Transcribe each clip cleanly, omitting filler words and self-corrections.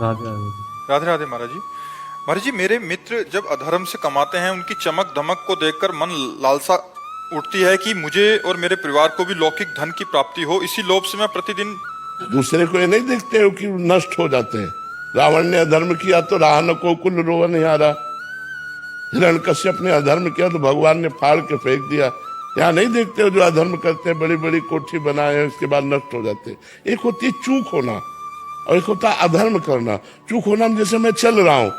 राधे राधे। राधे राधे महाराज जी। महाराज जी, मेरे मित्र जब अधर्म से कमाते हैं, उनकी चमक दमक को देखकर मन लालसा उठती है कि मुझे और मेरे परिवार को भी लौकिक धन की प्राप्ति हो। इसी लोभ से मैं प्रतिदिन। दूसरे को ये नहीं देखते हो कि नष्ट हो जाते हैं। रावण ने अधर्म किया तो रावण को कुल रोवन हारा। हिरण्यकश्यप ने अधर्म किया तो भगवान ने फाड़ के फेंक दिया। यहाँ नहीं देखते हो जो अधर्म करते हैं, बड़ी बड़ी कोठी बनाए उसके बाद नष्ट हो जाते हैं। एक होती है चूक होना और एक होता है अधर्म करना। चूक होना में जैसे मैं चल रहा हूँ,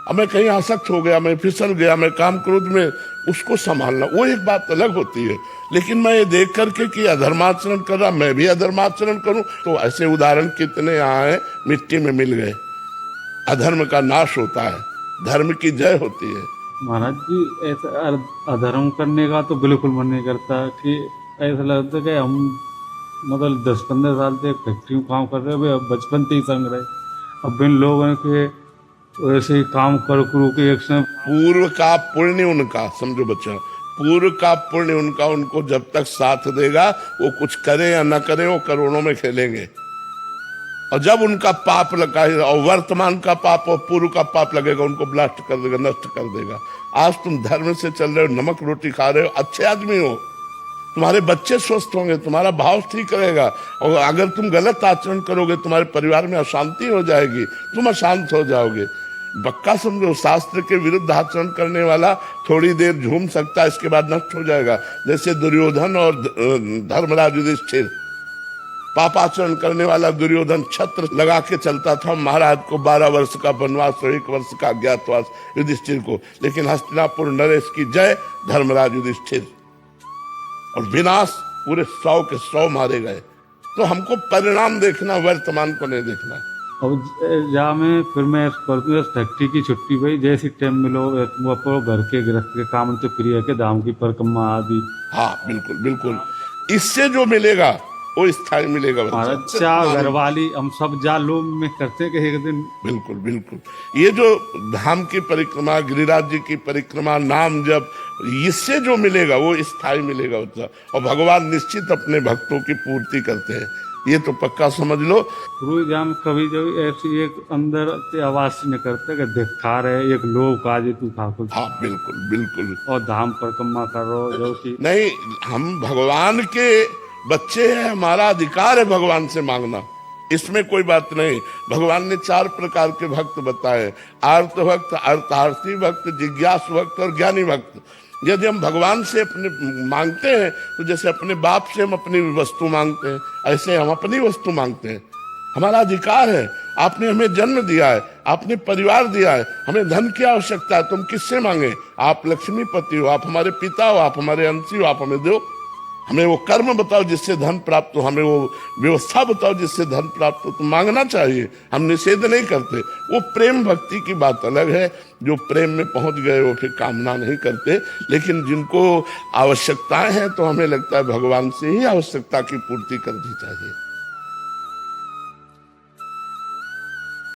अब मैं कहीं आसक्त हो गया, मैं फिसल गया, मैं काम क्रोध में, उसको संभालना वो एक बात अलग होती है। लेकिन मैं ये देख करके कि अधर्माचरण कर रहा, मैं भी अधर्माचरण करूं, तो ऐसे उदाहरण कितने यहाँ हैं, मिट्टी में मिल गए। अधर्म का नाश होता है, धर्म की जय होती है। महाराज जी, ऐसा अधर्म करने का तो बिल्कुल मन नहीं करता। कि ऐसा लगता है कि हम मतलब 10-15 साल से फैक्ट्री में काम कर रहे हैं, अब बचपन से ही संग रहे। अब इन लोगों के वैसे ही काम कर करू के एक समय। पूर्व का पुण्य उनका, समझो बच्चा, पूर्व का पुण्य उनका उनको जब तक साथ देगा, वो कुछ करे या न करे, वो करोड़ों में खेलेंगे। और जब उनका पाप लगा, और वर्तमान का पाप और पूर्व का पाप लगेगा, उनको ब्लास्ट कर देगा, नष्ट कर देगा। आज तुम धर्म से चल रहे हो, नमक रोटी खा रहे हो, अच्छे आदमी हो, तुम्हारे बच्चे स्वस्थ होंगे, तुम्हारा भाव ठीक रहेगा। और अगर तुम गलत आचरण करोगे, तुम्हारे परिवार में अशांति हो जाएगी, तुम अशांत हो जाओगे। पक्का समझो, शास्त्र के विरुद्ध आचरण करने वाला थोड़ी देर झूम सकता है, इसके बाद नष्ट हो जाएगा। जैसे दुर्योधन और धर्मराज युधिष्ठिर, पापाचरण करने वाला दुर्योधन छत्र लगा के चलता था महाराज को, 12 वर्ष का वनवास और 1 वर्ष का अज्ञातवास युधिष्ठिर को। लेकिन हस्तिनापुर नरेश की जय, धर्मराज युधिष्ठिर, और विनाश, पूरे 100 के 100 मारे गए। तो हमको परिणाम देखना, वर्तमान को नहीं देखना। अब जा मैं फिर मैं फैक्ट्री की छुट्टी भाई जैसी टाइम मिलो, वो अपनो घर के गृहस्थ के काम से फ्री है के धाम की परिक्रमा आदि। हाँ बिल्कुल बिल्कुल, इससे जो मिलेगा वो स्थायी मिलेगा। हमारा चाह घर वाली हम सब जा लोग में करते कि एक दिन। बिल्कुल बिल्कुल, ये जो धाम की परिक्रमा, गिरिराज जी की परिक्रमा, नाम जब, इससे जो मिलेगा वो स्थायी मिलेगा उतना। और भगवान निश्चित अपने भक्तों की पूर्ति करते हैं, ये तो पक्का समझ लो। रोज हम कभी जो ऐसी एक अंदर से आवाज नहीं करते कि देख खा रहे एक लोग काजे तू ठाकुर। हाँ बिल्कुल बिल्कुल, और धाम परिक्रमा कर रहे हो जो कि नहीं, हम भगवान के बच्चे हैं, हमारा अधिकार है भगवान से मांगना, इसमें कोई बात नहीं। भगवान ने 4 प्रकार के भक्त बताए, आर्त भक्त, अर्थार्थी भक्त, जिज्ञासु भक्त और ज्ञानी भक्त। यदि हम भगवान से अपने मांगते हैं, तो जैसे अपने बाप से हम अपनी वस्तु मांगते हैं, ऐसे हम अपनी वस्तु मांगते हैं। हमारा अधिकार है, आपने हमें जन्म दिया है, आपने परिवार दिया है, हमें धन की आवश्यकता है, तुम किससे मांगे? आप लक्ष्मीपति हो, आप हमारे पिता हो, आप हमारे अंशी हो, आप हमें दो। हमें वो कर्म बताओ जिससे धन प्राप्त हो, हमें वो व्यवस्था बताओ जिससे धन प्राप्त हो, तो मांगना चाहिए, हम निषेध नहीं करते। वो प्रेम भक्ति की बात अलग है, जो प्रेम में पहुंच गए वो फिर कामना नहीं करते। लेकिन जिनको आवश्यकताएं हैं, तो हमें लगता है भगवान से ही आवश्यकता की पूर्ति करनी चाहिए।